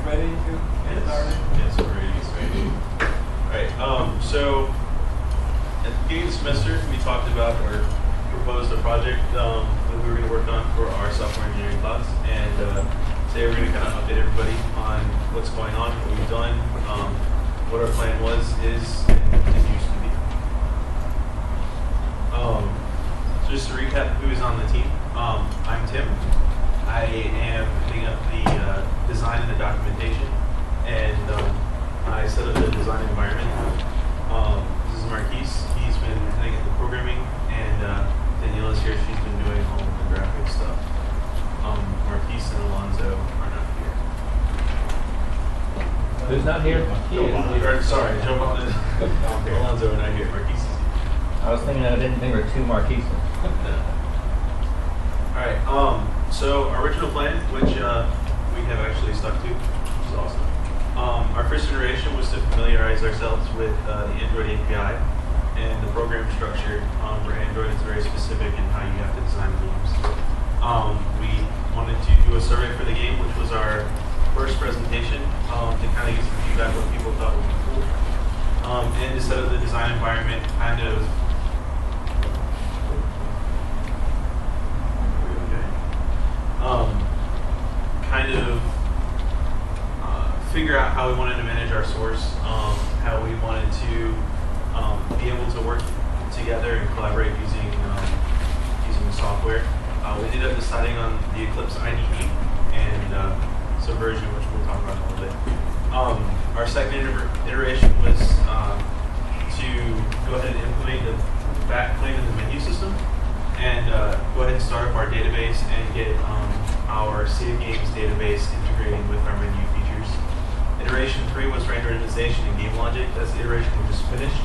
ready to get started? Yes, we're ready to get started. Alright, so at the beginning of the semester, we talked about or proposed a project that we were going to work on for our software engineering class. And today we're going to kind of update everybody on what's going on, what we've done, what our plan was, is, and continues to be. So just to recap who's on the team, I'm Tim. I am heading up the design and the documentation, and I set up the design environment. This is Marquise. He's been heading up the programming, and Daniela's here. She's been doing all of the graphic stuff. Marquise and Alonzo are not here. Who's not here? Sorry, Alonzo and I here. Marquise is here. I was thinking I didn't think there were two Marquises. Alright, so our original plan, which we have actually stuck to, which is awesome. Our first iteration was to familiarize ourselves with the Android API and the program structure. For Android, it's very specific in how you have to design games. We wanted to do a survey for the game, which was our first presentation, to kind of get some feedback what people thought would be cool. And to set up the design environment, kind of figure out how we wanted to manage our source, how we wanted to be able to work together and collaborate using the software. We ended up deciding on the Eclipse IDE and Subversion, which we'll talk about in a little bit. Our second iteration was to go ahead and implement the backplane in the menu system and go ahead and start up our database and get our save games database integrating with our menu features. Iteration 3 was randomization and game logic. That's the iteration we just finished.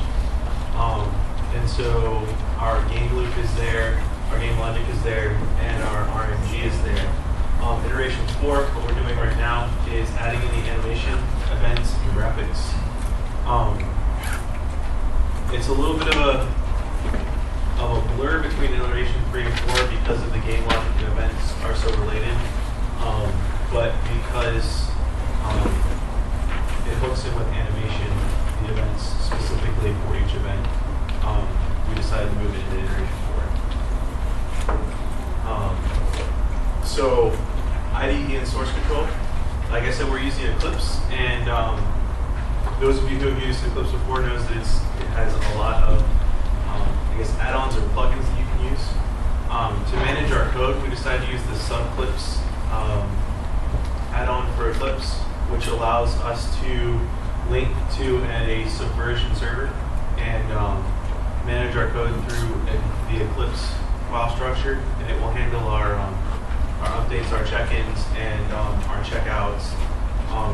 And so our game loop is there, our game logic is there, and our RMG is there. Iteration 4, what we're doing right now, is adding in the animation, events, and graphics. It's a little bit of a blur between iteration 3 and 4 because of the game logic and events are so related, but because it hooks in with animation, the events specifically for each event, we decided to move it into iteration 4. So IDE and source control, like I said, we're using Eclipse, and those of you who have used Eclipse before knows that it has a lot of add-ons or plugins that you can use. To manage our code, we decided to use the subclips add-on for Eclipse, which allows us to link to a Subversion server and manage our code through the Eclipse file structure, and it will handle our updates, our check-ins, and our checkouts,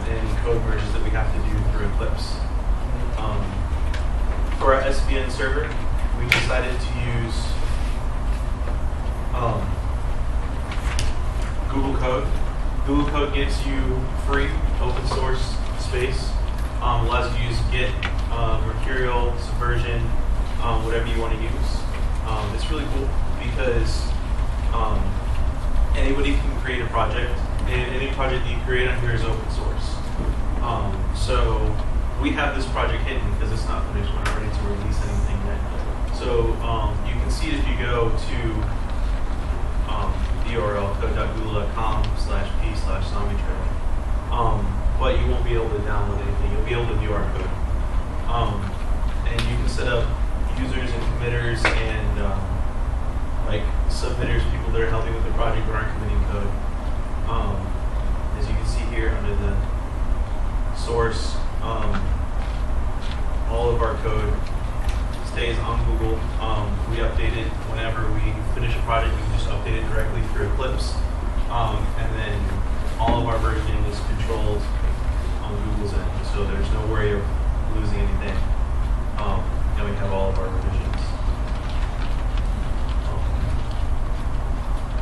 and code merges that we have to do through Eclipse. For our SVN server, we decided to use Google Code. Google Code gives you free open source space, allows you to use Git, Mercurial, Subversion, whatever you want to use. It's really cool because anybody can create a project, and any project that you create on here is open source. So we have this project hidden because it's not finished. We're not ready to release anything yet. So you can see it if you go to the URL code.google.com/p/zombietrailer. But you won't be able to download anything. You'll be able to view our code. And you can set up users and committers and like submitters, people that are helping with the project but aren't committing code. As you can see here under the source, all of our code stays on Google. We update it whenever we finish a project. We can just update it directly through Eclipse, and then all of our versioning is controlled on Google's end, so there's no worry of losing anything. And we have all of our revisions.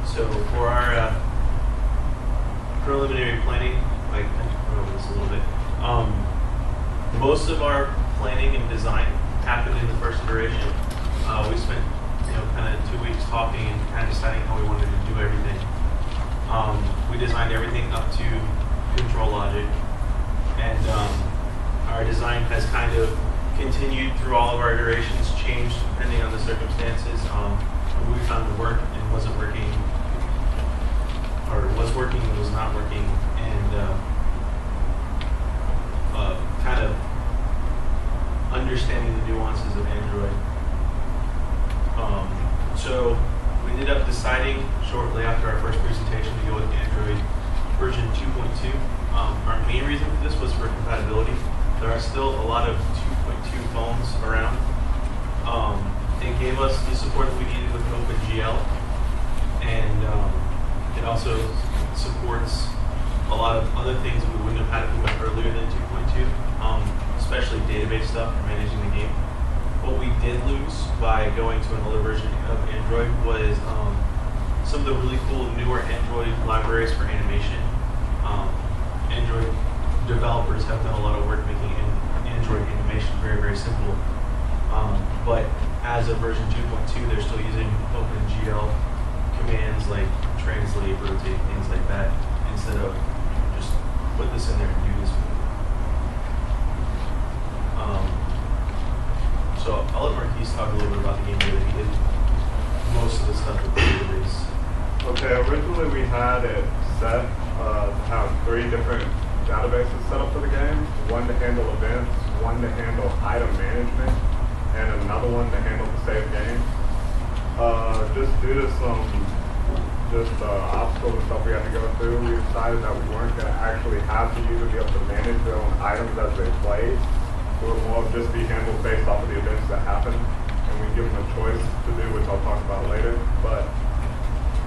So for our preliminary planning, I can go over this a little bit. Most of our planning and design happened in the first iteration. We spent, kind of 2 weeks talking and kind of deciding how we wanted to do everything. We designed everything up to control logic. and our design has kind of continued through all of our iterations, changed depending on the circumstances. When we found it worked and wasn't working, or was working and was not working, and kind of understanding the nuances of Android. So we ended up deciding shortly after our first presentation to go with Android version 2.2. Our main reason for this was for compatibility. There are still a lot of 2.2 phones around. It gave us the support that we needed with OpenGL, and it also supports a lot of other things we wouldn't have had if we went earlier than 2.2, especially database stuff for managing the game. What we did lose by going to an older version of Android was some of the really cool newer Android libraries for animation. Android developers have done a lot of work making Android animation very, very simple. But as of version 2.2, they're still using OpenGL commands like translate, rotate, things like that, instead of just put this in there and do this. So I'll let Marquise talk a little bit about the game data. He did most of the stuff with the database. Okay, originally we had it set to have 3 different databases set up for the game. One to handle events, one to handle item management, and another one to handle the save game. Just due to some obstacles and stuff we had to go through, we decided that we weren't going to actually have the user be able to manage their own items as they played. It would more just be handled based off of the events that happen, and we give them a choice to do, which I'll talk about later. But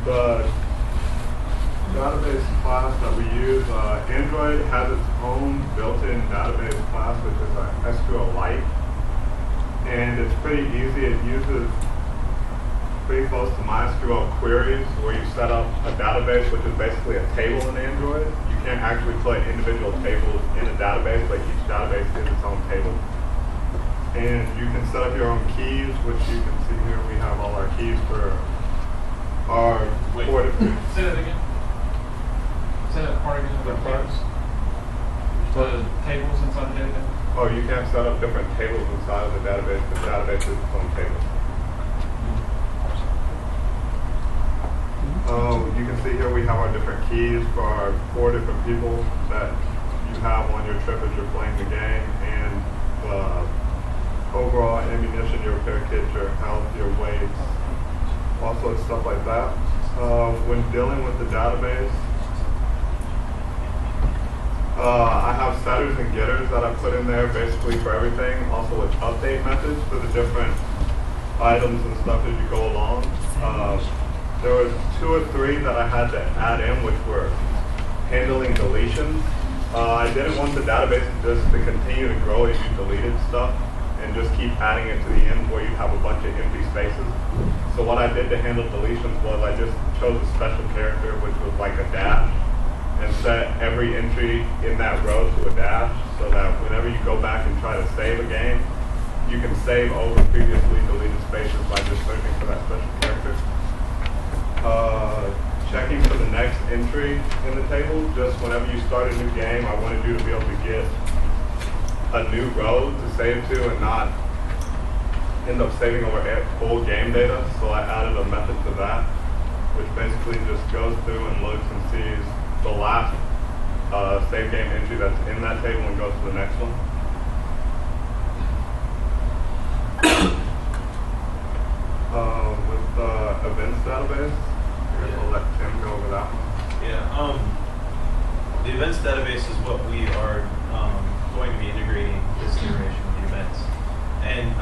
the database class that we use, Android has its own built-in database class, which is SQLite, and it's pretty easy. It uses pretty close to MySQL queries, where you set up a database, which is basically a table in Android. You can't actually put individual tables in a database, but each database is its own table. And you can set up your own keys, which you can see here. We have all our keys for our 4 different. Say that again. Say that part again. The parts? The tables inside the database. Oh, you can't set up different tables inside of the database. The database is its own table. You can see here we have our different keys for our 4 different people that you have on your trip as you're playing the game, and overall ammunition, your repair kit, your health, your weights, all sorts of stuff like that. When dealing with the database, I have setters and getters that I put in there basically for everything, also with update methods for the different items and stuff as you go along. There was 2 or 3 that I had to add in, which were handling deletions. I didn't want the database just to continue to grow as you deleted stuff and just keep adding it to the end where you have a bunch of empty spaces. So what I did to handle deletions was I just chose a special character, which was like a dash, and set every entry in that row to a dash, so that whenever you go back and try to save a game, you can save over previously deleted spaces by just searching for that special character. Checking for the next entry in the table. Just whenever you start a new game, I wanted you to be able to get a new row to save to and not end up saving over full game data. So I added a method to that, which basically just goes through and looks and sees the last save game entry that's in that table and goes to the next one. With the events database, I guess I'll let Tim go over that one. Yeah, the events database is what we are going to be integrating this iteration of the events. And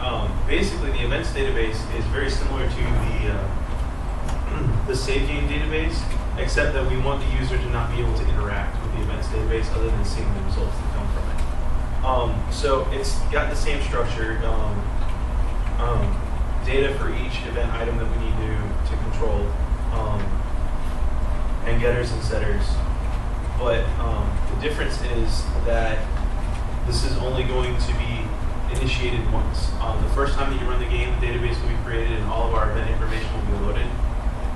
basically the events database is very similar to the save game database, except that we want the user to not be able to interact with the events database other than seeing the results that come from it. So it's got the same structure, data for each event item that we need to control, and getters and setters. But the difference is that this is only going to be initiated once. The first time that you run the game, the database will be created and all of our event information will be loaded.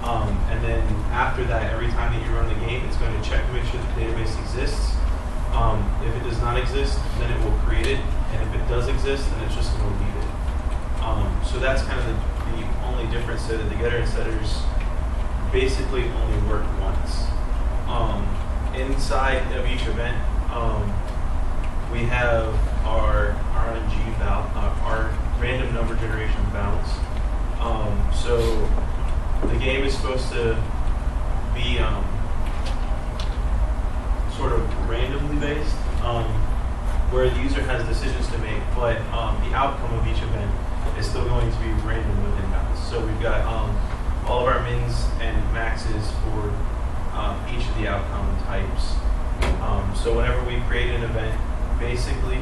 And then after that, every time that you run the game, it's going to check to make sure the database exists. If it does not exist, then it will create it, and if it does exist, then it's just going to leave it. So that's kind of the only difference, so that the getter and setters basically only work once. Inside of each event, we have our RNG valve, our random number generation bounds. So the game is supposed to be sort of randomly based, where the user has decisions to make, but the outcome of each event is still going to be random within bounds. So we've got all of our mins and maxes for each of the outcome types. So whenever we create an event, basically,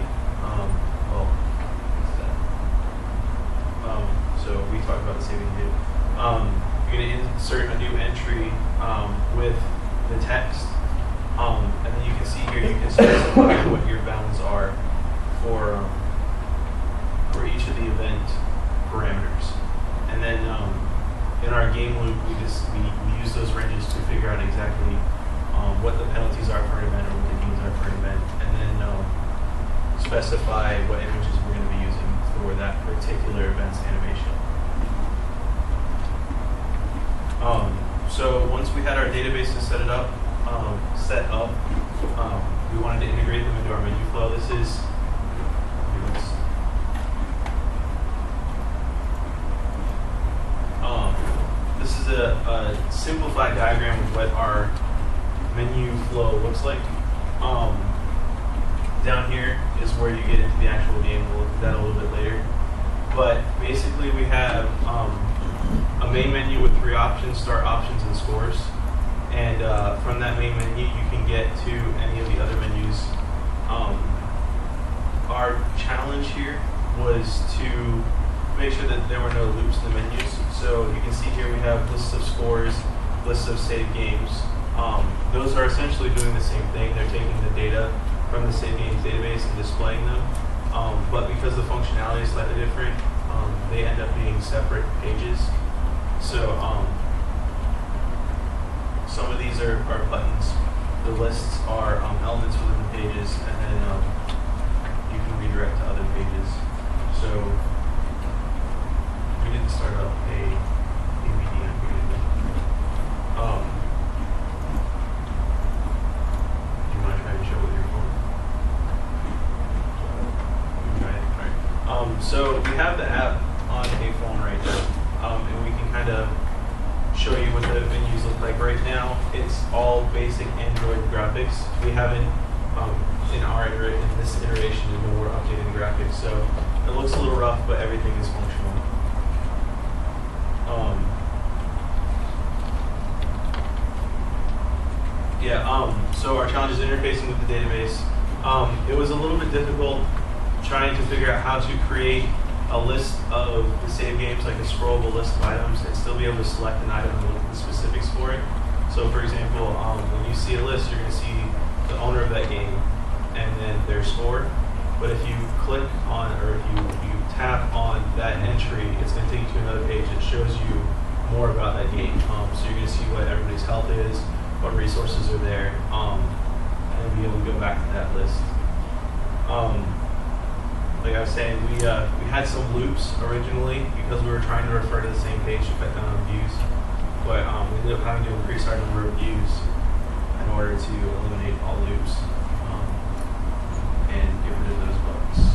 so we talked about the saving data. You're going to insert a new entry with the text, and then you can see here you can specify what your bounds are for each of the event parameters. And then in our game loop, we use those ranges to figure out exactly what the penalties are for an event or what the gains are for an event, and then specify what images we're going to be using for that particular event's animation. So once we had our databases set up, we wanted to integrate them into our menu flow. This is a simplified diagram of what our menu flow looks like. Down here is where you get into the actual game. We'll look at that a little bit later. But basically we have a main menu with 3 options: start, options, and scores. And from that main menu, you can get to any of the other menus. Our challenge here was to make sure that there were no loops in the menus. So you can see here we have lists of scores, lists of save games. Those are essentially doing the same thing. They're taking the data from the save games database and displaying them. But because the functionality is slightly different, they end up being separate pages. So some of these are buttons. The lists are elements within the pages, and then you can redirect to other pages. So we didn't start up a ABD on here. Do you want to try to show what you're going? All right. So we have the app on a phone right now, and we can kind of show you what the menus look like right now. It's all basic Android graphics. We haven't, in this iteration, no more updated graphics, so it looks a little rough, but everything is functional. So our challenge is interfacing with the database. It was a little bit difficult trying to figure out how to create a list of the save games, like a scrollable list of items, and still be able to select an item and look at the specifics for it. So for example, when you see a list, you're going to see the owner of that game and then their score. But if you click on, or if you tap on that entry, it's going to take you to another page that shows you more about that game. So you're going to see what everybody's health is, what resources are there, and be able to go back to that list. Like I was saying, we had some loops originally because we were trying to refer to the same page to cut down on views, but we ended up having to increase our number of views in order to eliminate all loops and get rid of those bugs.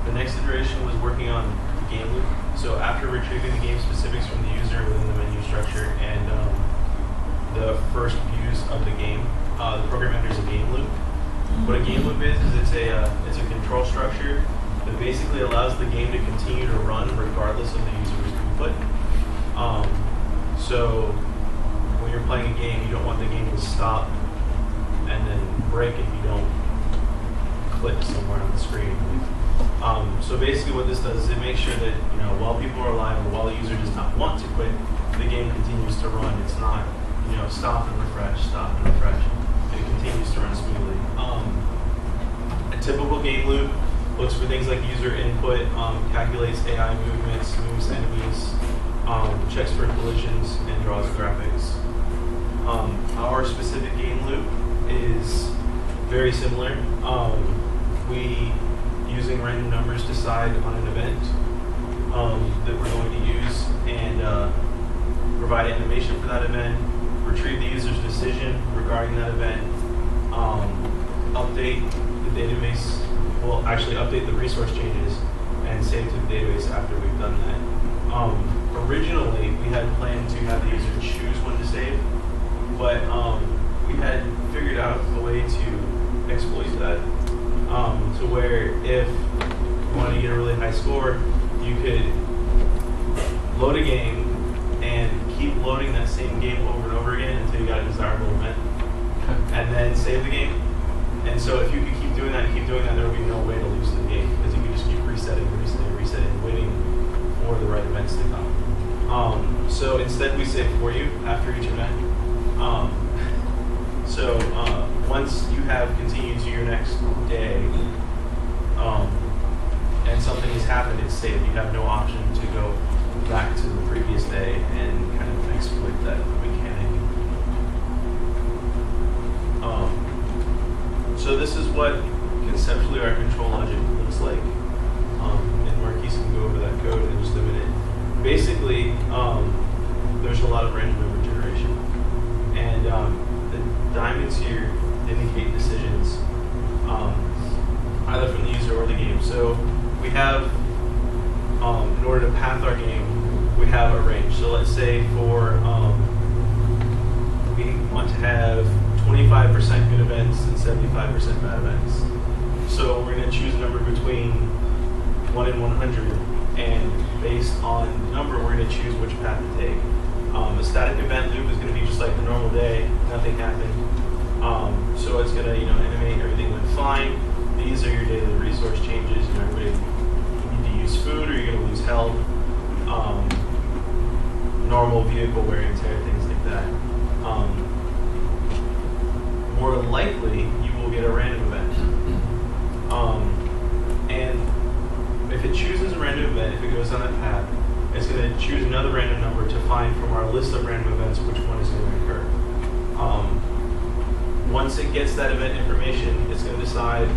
The next iteration was working on the game loop. So after retrieving the game specifics from the user within the menu structure and the first views of the game, the program enters a game loop. What a game loop is it's a control structure that basically allows the game to continue to run regardless of the user's input. So when you're playing a game, you don't want the game to stop and then break if you don't click somewhere on the screen. So basically what this does is it makes sure that, while people are alive or while the user does not want to quit, the game continues to run. It's not, stop and refresh, stop and refresh. It continues to run smoothly. A typical game loop looks for things like user input, calculates AI movements, moves enemies, checks for collisions, and draws graphics. Our very similar. We, using random numbers, decide on an event that we're going to use and provide animation for that event, retrieve the user's decision regarding that event, update the database, well, actually update the resource changes and save to the database after we've done that. Originally, we had planned to have the user choose when to save, but we had figured out a way to exploit that to where if you want to get a really high score, you could load a game and keep loading that same game over and over again until you got a desirable event, and then save the game. And so if you could keep doing that, there would be no way to lose the game because you could just keep resetting, waiting for the right events to come. So instead, we save for you after each event. Once you have continued to your next day, and something has happened, it's saved. You have no option to go back to the previous day and kind of exploit that mechanic. So this is what conceptually our control logic looks like. And Marquise can go over that code in just a minute. Basically, there's a lot of random number generation. And the diamonds here indicate decisions, either from the user or the game. So we have, in order to path our game, we have a range. So let's say for, we want to have 25% good events and 75% bad events. So we're going to choose a number between 1 and 100, and based on the number, we're going to choose which path to take. A static event loop is going to be just like the normal day, nothing happened. So it's going to, animate, everything went fine. These are your daily resource changes. You need to use food, or you're going to lose health. Normal vehicle wear and tear, things like that. More likely, you will get a random event. And if it chooses a random event, if it goes on that path, it's going to choose another random number to find from our list of random events which one is going to occur. Once it gets that event information, it's going to decide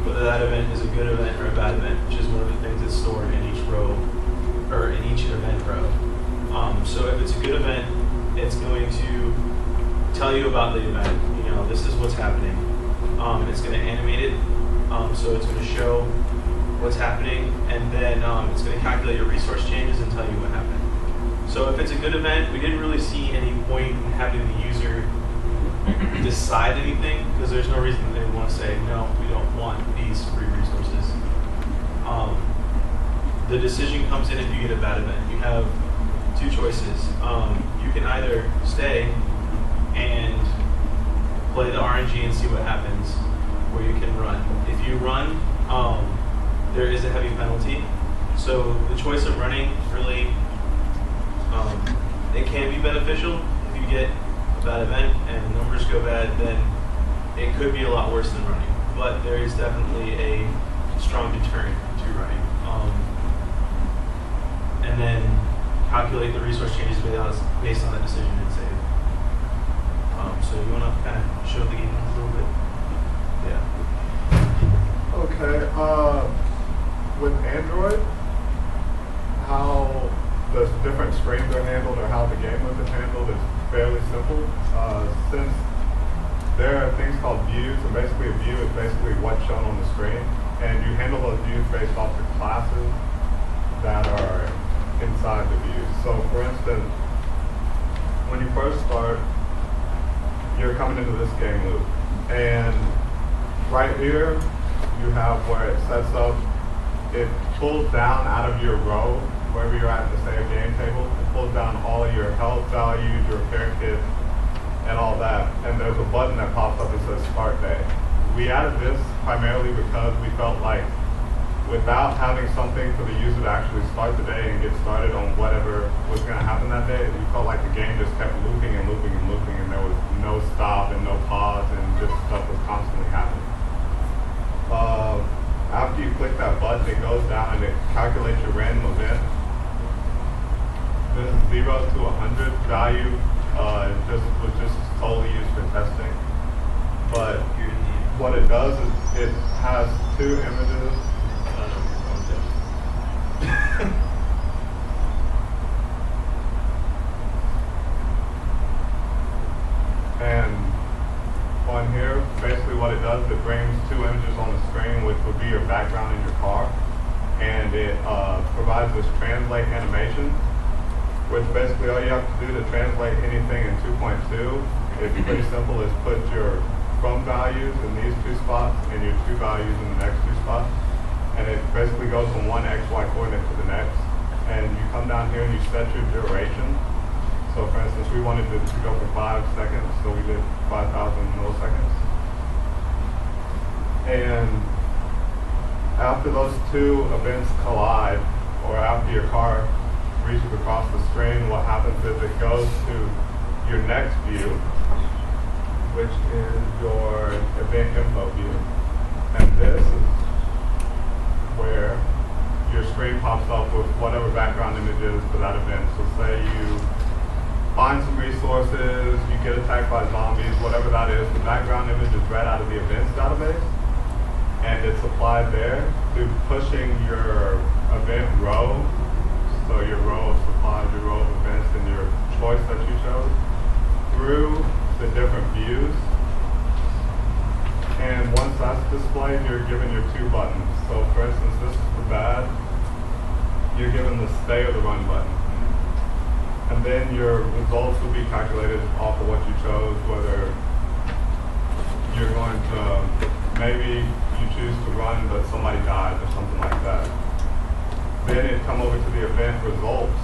whether that event is a good event or a bad event, which is one of the things that's stored in each row, or in each event row. So if it's a good event, it's going to tell you about the event. This is what's happening. It's going to animate it, so it's going to show what's happening, and then it's going to calculate your resource changes and tell you what happened. So if it's a good event, we didn't really see any point in having the user decide anything, because there's no reason they would want to say, no, we don't want these free resources. The decision comes in if you get a bad event. You have two choices. You can either stay and play the RNG and see what happens, or you can run. If you run, there is a heavy penalty. So the choice of running really, it can be beneficial. If you get a bad event and the numbers go bad, then it could be a lot worse than running. But there is definitely a strong deterrent to running. And then calculate the resource changes based on that decision and save. So you want to kind of show the game a little bit? Yeah. Okay. With Android, how the different screens are handled or how the game loop is handled is fairly simple. Since there are things called views, and basically a view is basically what's shown on the screen, and you handle those views based off the classes that are inside the views. So for instance, when you first start, you're coming into this game loop, and right here you have where it sets up, it pulls down out of your row, wherever you're at in the save game table, it pulls down all of your health values, your repair kit, and all that, and there's a button that pops up that says start day. We added this primarily because we felt like without having something for the user to actually start the day and get started on whatever was going to happen that day, we felt like the game just kept looping and looping and looping, and there was no stop and no pause, and just stuff was constantly happening. After you click that button, it goes down and it calculates your random event. This 0 to 100 value was just solely used for testing. But what it two images. And on here, basically what it does, it brings two images on the screen, which would be your background in your car. And it provides this translate animation, which basically all you have to do to translate anything in 2.2, it's pretty simple, is put your from values in these two spots and your to values in the next two spots. And it basically goes from one XY coordinate to the next. And you come down here and you set your duration. So for instance, we wanted it to go for 5 seconds, so we did 5,000 milliseconds. And after those two events collide, or after your car reaches across the screen, what happens is it goes to your next view, which is your event info view. And this is where your screen pops up with whatever background image is for that event. So say you find some resources, you get attacked by zombies, whatever that is, the background image is read out of the events database, and it's applied there through pushing your event row, so your row of supplies, your row of events, and your choice that you chose, through the different views. And once that's displayed, you're given your two buttons. So for instance, this is the bad, you're given the stay or the run button. And then your results will be calculated off of what you chose, whether you're going to, maybe you choose to run but somebody died or something like that. Then it come over to the event results,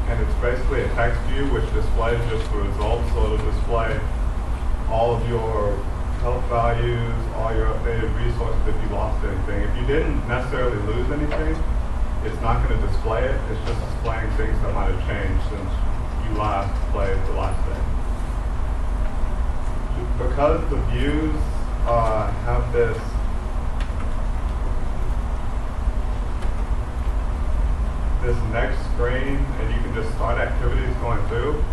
and it's basically a text view which displays just the results. So it'll display all of your health values, all your updated resources if you lost anything. If you didn't necessarily lose anything, it's not going to display it. It's just displaying things that might have changed since you last played the last day. Because the views have this next screen, and you can just start activities going through.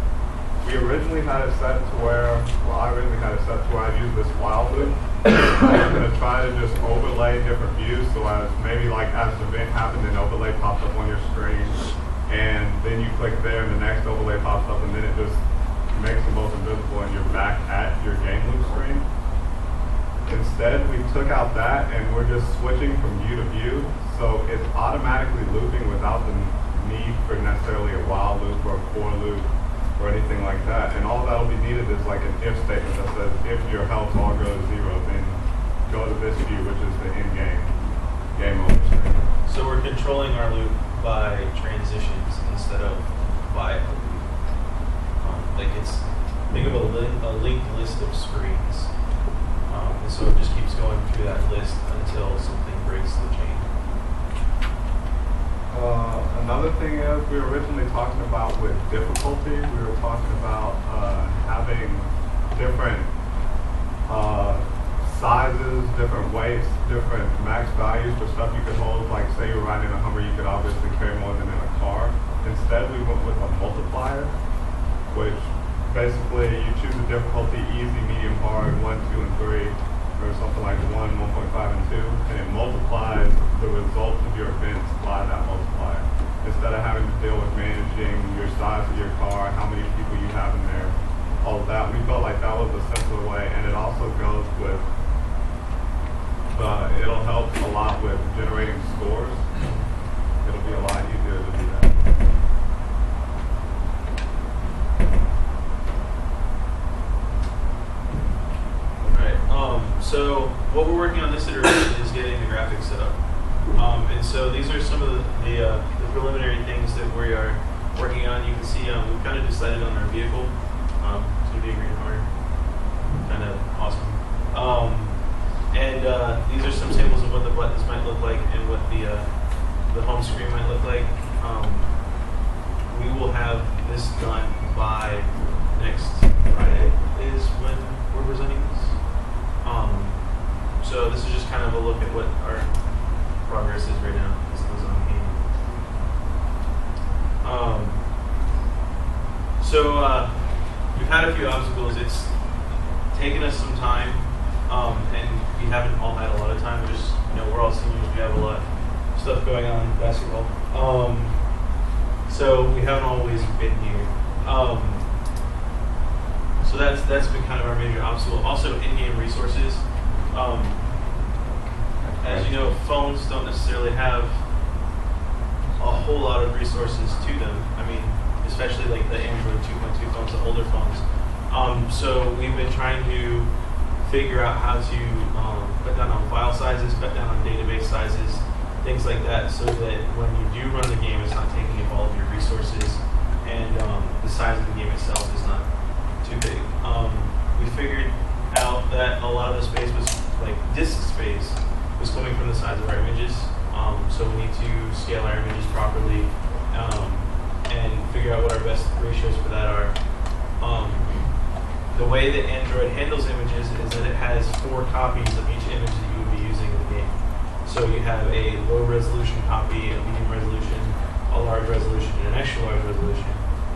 We originally had it set to where, I originally had it set to where I'd use this while loop. I'm going to try to just overlay different views, so as maybe like as the event happened, an overlay pops up on your screen, and then you click there and the next overlay pops up, and then it just makes them both invisible and you're back at your game loop screen. Instead, we took out that and we're just switching from view to view, so it's automatically looping without the need for necessarily a while loop or a for loop or anything like that. And all that'll be needed is like an if statement that says if your health all goes to 0, then go to this view, which is the in-game game over screen. So we're controlling our loop by transitions instead of by a loop. Like it's, think of a linked list of screens. And so it just keeps going through that list until something breaks the chain. Another thing is, we were originally talking about with difficulty, we were talking about having different sizes, different weights, different max values for stuff you could hold. Like say you're riding a Hummer, you could obviously carry more than in a car. Instead, we went with a multiplier, which basically you choose a difficulty, easy, medium, hard, 1, 2, and 3, or something like 1, 1.5, and 2, and it multiplies the results of your events by that multiplier. Instead of having to deal with managing your size of your car, how many people you have in there, all of that, we felt like that was a simpler way, and it also goes with, it'll help a lot with generating scores. It'll be a lot easier to do that. So what we're working on this iteration is getting the graphics set up. And so these are some of the preliminary things that we are working on. You can see we've kind of decided on our vehicle. It's going to be a green heart. Kind of awesome. And these are some samples of what the buttons might look like and what the home screen might look like. We will have this done by next Friday is when we're presenting this. So this is just kind of a look at what our progress is right now. This is on game. So we've had a few obstacles. It's taken us some time and we haven't all had a lot of time. Just we're all seniors. We have a lot of stuff going on in basketball. So we haven't always been here. So that's been kind of our major obstacle. Also, in-game resources. As you know, phones don't necessarily have a whole lot of resources to them. I mean, especially like the Android 2.2 phones, the older phones. So we've been trying to figure out how to cut down on file sizes, cut down on database sizes, things like that, so that when you do run the game, it's not taking up all of your resources, and the size of the game itself is not too big. We figured out that a lot of the space was like disk space was coming from the size of our images. So we need to scale our images properly and figure out what our best ratios for that are. The way that Android handles images is that it has 4 copies of each image that you would be using in the game. So you have a low resolution copy, a medium resolution, a large resolution, and an extra large resolution.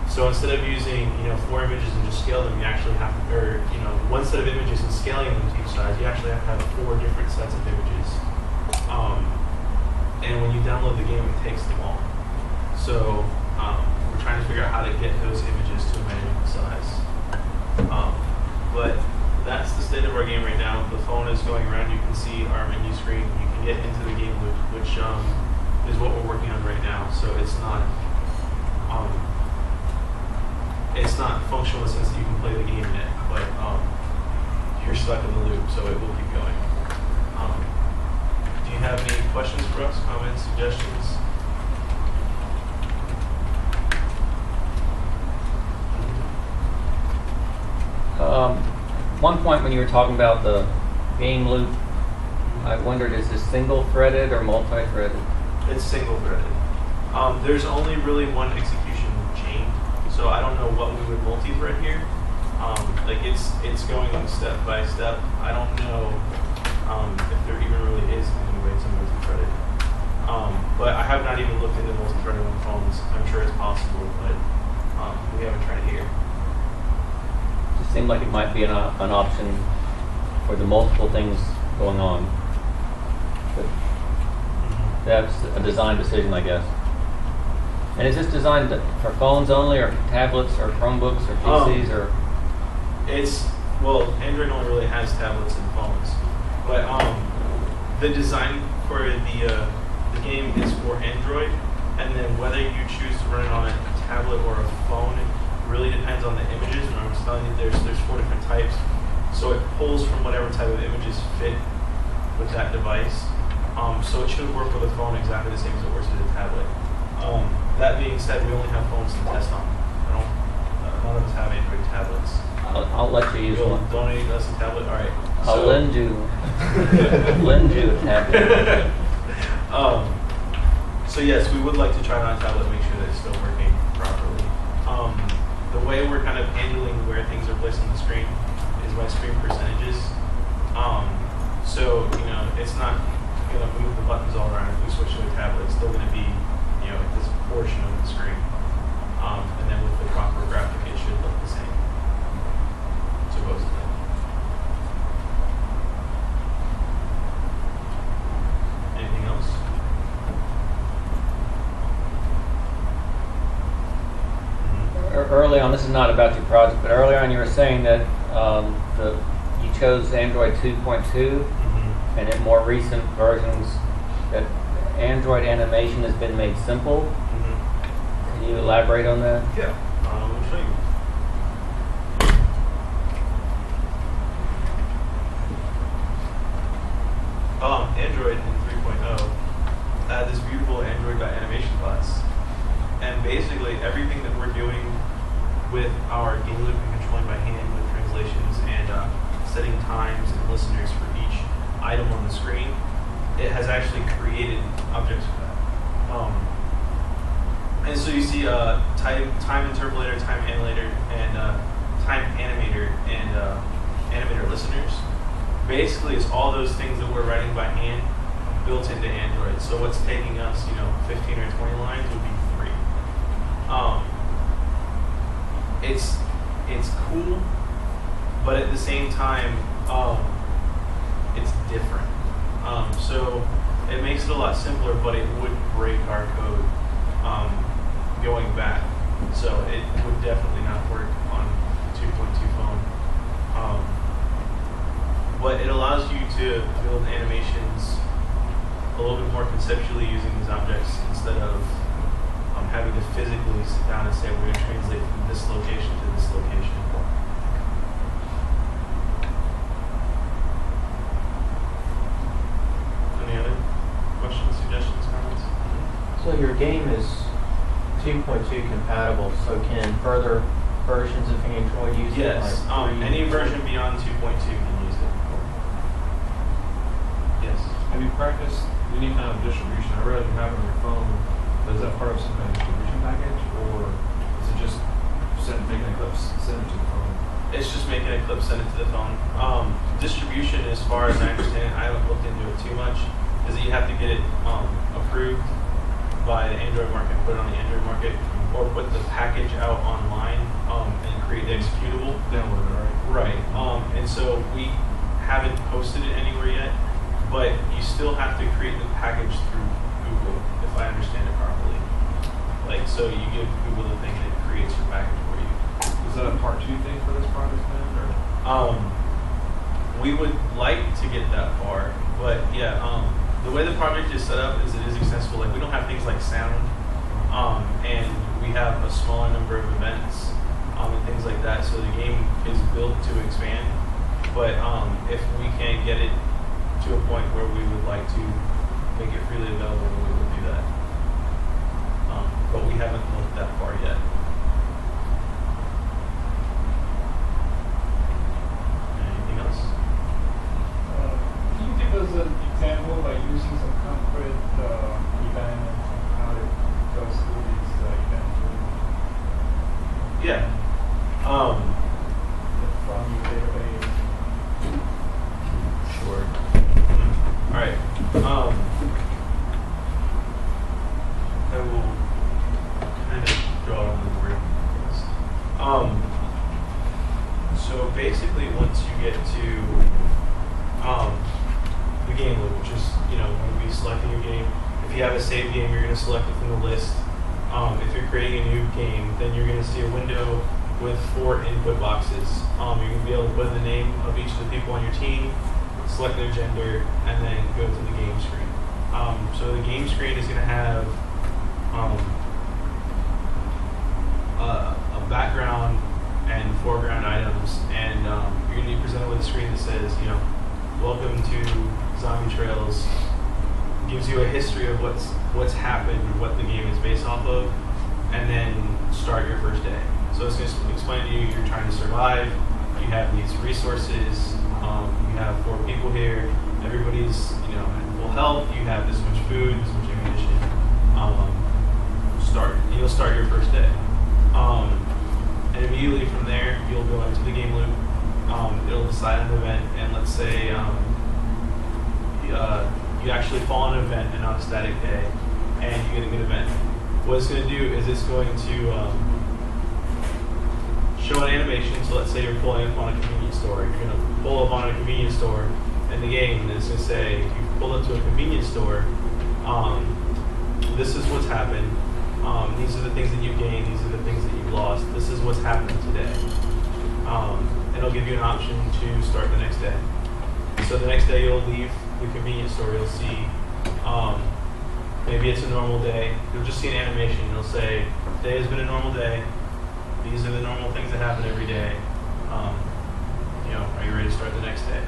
So instead of using 4 images and just scale them, you actually have to, or one set of images and scaling them to each size, you actually have to have 4 different sets of images. And when you download the game, it takes them all. So we're trying to figure out how to get those images to a manageable size. But that's the state of our game right now. The phone is going around. You can see our menu screen. You can get into the game, which is what we're working on right now. So it's not functional in the sense that you can play the game in it, but you're stuck in the loop, so it will keep going. Do you have any questions for us, comments, suggestions? One point when you were talking about the game loop, I wondered, is this single-threaded or multi-threaded? It's single-threaded. There's only really one execution chain, so I don't know what we would multi-thread here. Like it's going step by step. I don't know if there even really is any way to multi-thread it. But I have not even looked into multi-threading on phones. I'm sure it's possible, but we haven't tried it here. It seemed like it might be an option for the multiple things going on. But that's a design decision, I guess. And is this designed for phones only, or tablets, or Chromebooks, or PCs, or? Well, Android only really has tablets and phones, but the design for the game is for Android, and then whether you choose to run it on a tablet or a phone really depends on the images. And I was telling you, there's 4 different types, so it pulls from whatever type of images fit with that device. So it should work with a phone exactly the same as it works with a tablet. That being said, we only have phones to test on. None of us have Android tablets. I'll let you use one. Donate us a tablet. All right. I'll lend you a tablet. So yes, we would like to try it on a tablet, make sure that it's still working properly. The way we're kind of handling where things are placed on the screen is by screen percentages. So it's not going to move the buttons all around. If we switch to a tablet, it's still going to be this portion of the screen. And then with the proper graphic, it should look the same, supposedly. Anything else? Early on, this is not about your project, but earlier on you were saying that you chose Android 2.2, and in more recent versions that Android animation has been made simple. Can you elaborate on that? Yeah, let me show you. Android in 3.0 had this beautiful Android.animation class. And basically everything that we're doing with our game loop and controlling by hand with translations and setting times and listeners for each item on the screen, it has actually created objects for that. And so you see time interpolator, time animator, and time animator and animator listeners. Basically, it's all those things that we're writing by hand built into Android. So what's taking us, 15 or 20 lines would be 3. It's cool, but at the same time, different. So it makes it a lot simpler, but it would break our code going back. So it would definitely not work on 2.2 phone. But it allows you to build animations a little bit more conceptually using these objects instead of having to physically sit down and say we're going to translate from this location to this location. Any other questions, suggestions, comments? So your game is 2.2 compatible, so can further versions of Android use it? Yes, like any version beyond 2.2 can use it. Yes. Have you practiced any kind of distribution? I realize you have it on your phone, but is that part of some kind of distribution package, or is it just making a clip, send it to the phone? It's just making a clip, send it to the phone. Distribution, as far as I understand, I haven't looked into it too much, is that you have to get it approved by the Android market, put it on the Android market, or put the package out online and create the executable. Download it, right? Right. And so we haven't posted it anywhere yet, but you still have to create the package through Google, if I understand it properly. Like, so you give Google the thing that creates your package for you. Is that a part 2 thing for this project then, or? We would like to get that far, but yeah, the way the project is set up is it is accessible. Like, we don't have things like sound, and we have a smaller number of events and things like that. So the game is built to expand. But if we can get it to a point where we would like to make it freely available, we would do that. But we haven't looked that far yet. Anything else? Can you give us an example by using some concrete event and how it goes through these events? Yeah. From your database. Sure. All right. I will kind of draw it on the board. So basically, once you get to the game loop, which is, you know, when we selecting your game, if you have a save game, you're going to select it from the list. If you're creating a new game, then you're going to see a window with 4 input boxes. You're going to be able to put in the name of each of the people on your team, select their gender, and then go to the game screen. So the game screen is going to have a background and foreground items, and you're going to be presented with a screen that says, you know, welcome to Zombie Trails. Gives you a history of what's happened, what the game is based off of, and then start your first day. So it's going to explain to you you're trying to survive. You have these resources. You have 4 people here. Everybody's, you know, in full health. You have this much food, this much ammunition. You'll start your first day. And immediately from there, you'll go into the game loop. It'll decide an event, and let's say you actually fall on an event and not a static day, and you get a good event. What it's going to do is it's going to show an animation. So let's say you're pulling up on a convenience store. You're going to pull up on a convenience store in the game, and it's going to say, if you pull up to a convenience store, this is what's happened. These are the things that you've gained. These are the things that you've lost. This is what's happening today. It'll give you an option to start the next day. So the next day you'll leave the convenience store. You'll see, maybe it's a normal day. You'll just see an animation. It'll say, today has been a normal day. These are the normal things that happen every day. You know, are you ready to start the next day?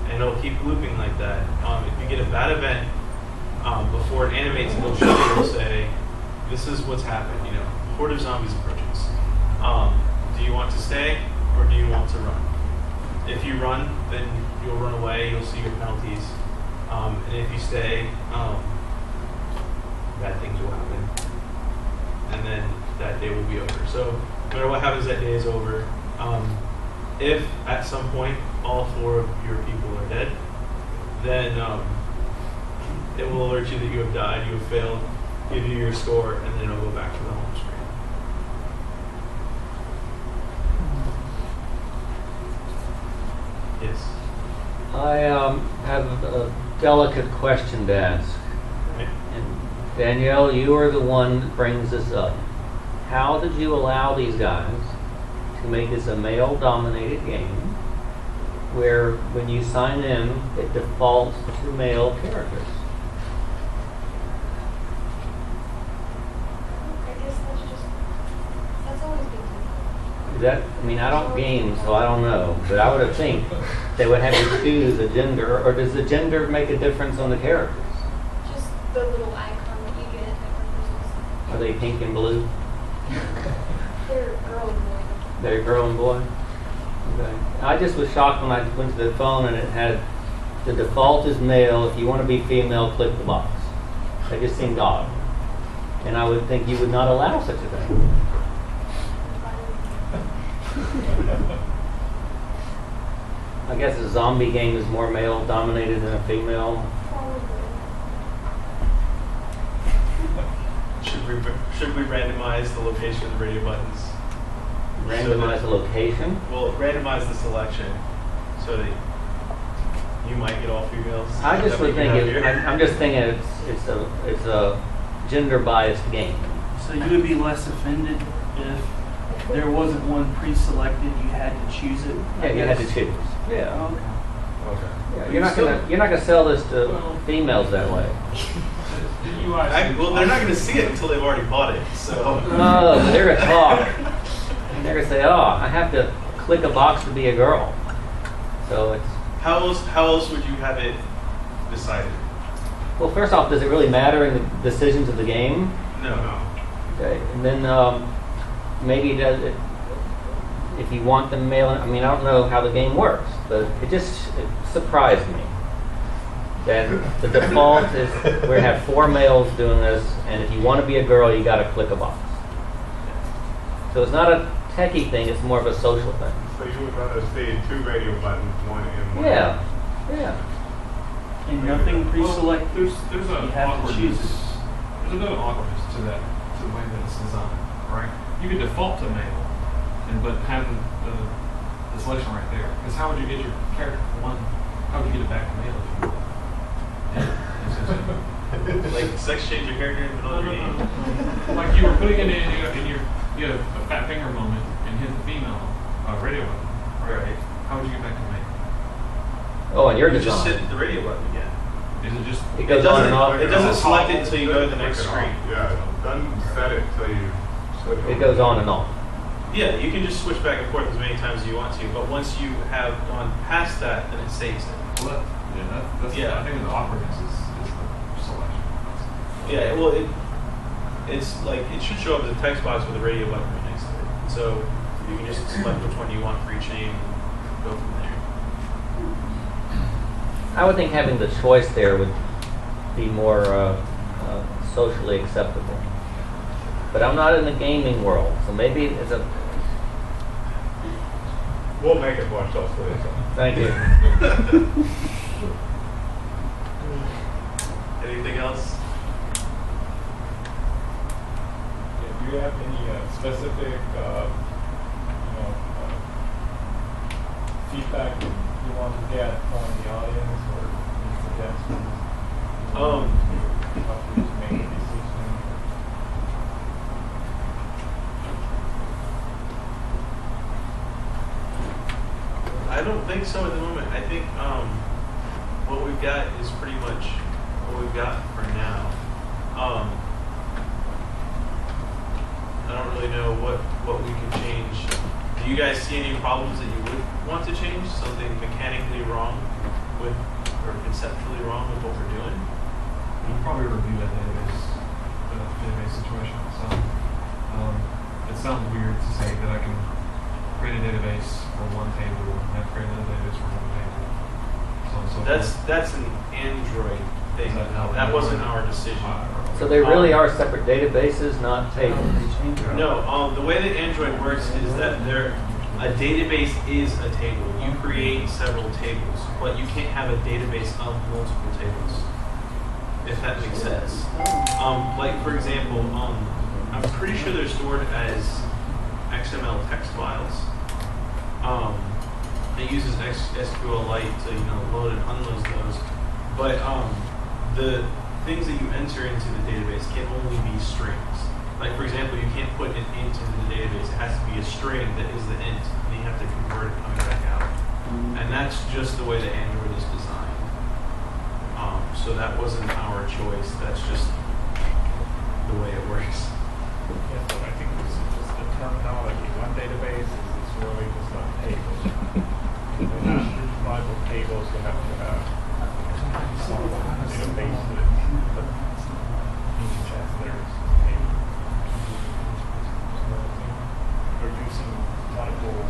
And it'll keep looping like that. If you get a bad event, before it animates, it'll show you, it'll say, this is what's happened. You know, horde of zombies approaches. Do you want to stay or do you want to run? If you run, then you'll run away. You'll see your penalties. And if you stay, bad things will happen. And then that day will be over. So no matter what happens, that day is over. If at some point all 4 of your people are dead, then it will alert you that you have died, you have failed, give you your score, and then it'll go back to the home screen. Yes? I have a delicate question to ask. And Danielle, you are the one that brings this up. How did you allow these guys to make this a male-dominated game where when you sign in, it defaults to male characters? I guess that's always been done. That, I mean, I don't game, so I don't know, but I would have think they would have you choose a gender, or does the gender make a difference on the characters? Just the little icon that you get that Are they pink and blue? they're girl and boy. They're girl and boy? Okay. I just was shocked when I went to the phone and it had, the default is male, if you want to be female, click the box. That just seemed odd. And I would think you would not allow such a thing. I guess a zombie game is more male dominated than a female. Should we randomize the location of the radio buttons? Randomize the location. Well, randomize the selection so that you might get all females. I just that would we can think have here. I'm just thinking it's a gender biased game. So you would be less offended if there wasn't one pre-selected, you had to choose it? I Yeah, you had to guess? choose. Yeah. Okay. Okay. Yeah, you're not gonna sell this to females that way. The UI. Well, they're not going to see it until they've already bought it. So. Oh, they're gonna talk. They're gonna say, "Oh, I have to click a box to be a girl." So it's How else would you have it decided? well. First off, does it really matter in the decisions of the game? No. Okay, and then maybe does it if you want them male. I mean, I don't know how the game works, but it surprised me that the default is we have 4 males doing this, and if you want to be a girl, you got to click a box. So it's not a techie thing; it's more of a social thing. So you would rather see 2 radio buttons, one in, one Yeah, out? yeah. And nothing Well, pre-selected? there's You a have to choose awkwardness. it. There's a bit of awkwardness to that, to the way that it's designed, right? You could default to male, but have the selection right there. Because how would you get your character from one? How would you get it back to male if you want? Like sex change your character in the middle of your game. Like you were putting it in, you had a fat finger moment and hit the female radio button. Right. How would you get back to male? Oh, and you're You just design. hit the radio button again. Is it just It goes on and off. It doesn't select it until you go to the next Click it screen. off. Yeah, doesn't set it till you switch It over. goes on and off. Yeah, you can just switch back and forth as many times as you want to, but once you have gone past that, then it saves it. well, that's Yeah. I think the awkwardness is the selection. Yeah, well, it's like it should show up as a text box with a radio button right next to it. So you can just select which one you want for each name and go from there. I would think having the choice there would be more socially acceptable. But I'm not in the gaming world, so maybe it's a. We'll make it more socially acceptable. Thank you. Anything else? Do you have any specific, feedback you want to get from the audience or any suggestions? How to make a decision? I don't think so at the moment. I think what we've got is pretty much what we've got for now. I don't really know what we can change. Do you guys see any problems that you would want to change? Something mechanically wrong with, or conceptually wrong with what we're doing? We'll probably review that database situation. So it sounds weird to say that I can create a database for one table and have create another database for one table. So on and so forth. That's an Android thing. Is that how That it wasn't works? our decision. So they really are separate databases, not tables. No, the way that Android works is that a database is a table. You create several tables, but you can't have a database of multiple tables, if that makes sense. Like for example, I'm pretty sure they're stored as XML text files. it uses SQLite to load and unload those. But the things that you enter into the database can only be strings. Like for example, you can't put an int into the database. It has to be a string that is the int, and you have to convert it coming back out. And that's just the way that Android is designed. So that wasn't our choice. That's just the way it works. Yeah, so I think this is just the terminology. One database is really just on tables. They're not reliable tables, you have to have some database that each has their table. Producing multiple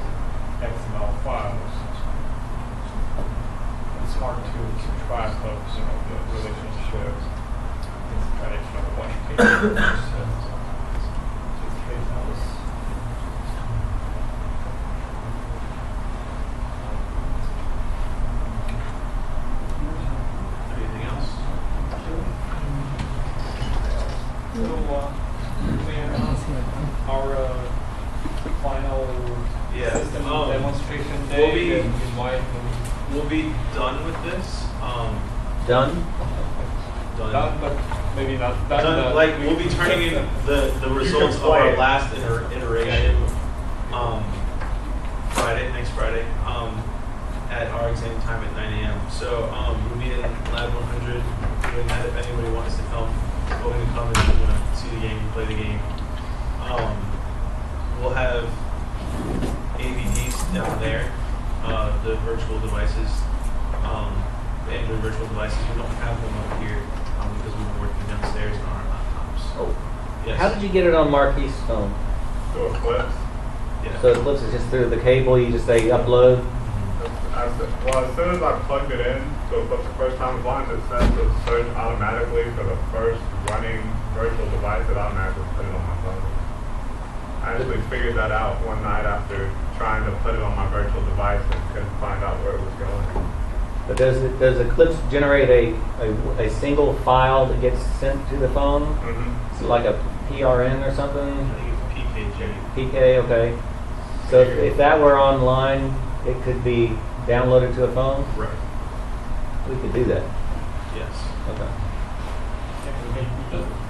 XML files. It's hard to keep track of the relationships. It's traditional one table. Anything else? So, our final system demonstration day, We'll be done with this. Done? Done, but maybe not done. Done, like we'll be turning in the results of our last iteration next Friday, at our exam time at 9 a.m. So we'll be in Lab 100 doing that. If anybody wants to come, going to come and see the game, play the game. We'll have AVDs down there, the virtual devices, the Android virtual devices. We don't have them up here because we've been working downstairs on our laptops. Oh. Yes. How did you get it on Marquis' phone? So it flips. Yeah. So it flips it just through the cable, you just say upload? As soon as I plugged it in, so for the first time, as long as it sets the search automatically for the first running virtual device, it automatically put it on my phone. I actually figured that out one night after trying to put it on my virtual device and couldn't find out where it was going. But does Eclipse generate a single file that gets sent to the phone? Mm-hmm. Is it like a PRN or something? I think it's PKG. PK, okay. So if that were online, it could be downloaded to a phone? Right. We could do that. Yes. Okay.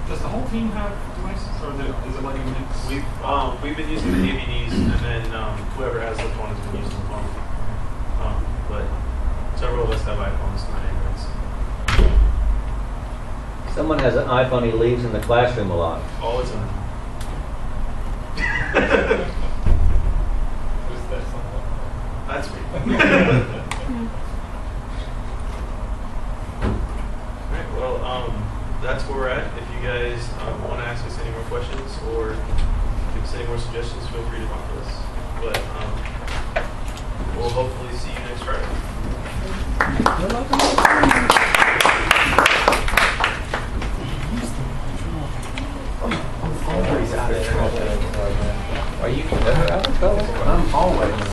Does the whole team have devices, or is it like a mix? We've been using the AVDs, and then whoever has the phone has been using the phone. But several of us have iPhones, not Androids. Someone has an iPhone he leaves in the classroom a lot. All the time. Is that something? That's me. Alright, well, that's where we're at. If you guys want to ask us any more questions or give us any more suggestions, feel free to talk to us. But we'll hopefully see you next Friday. Are you? I'm always.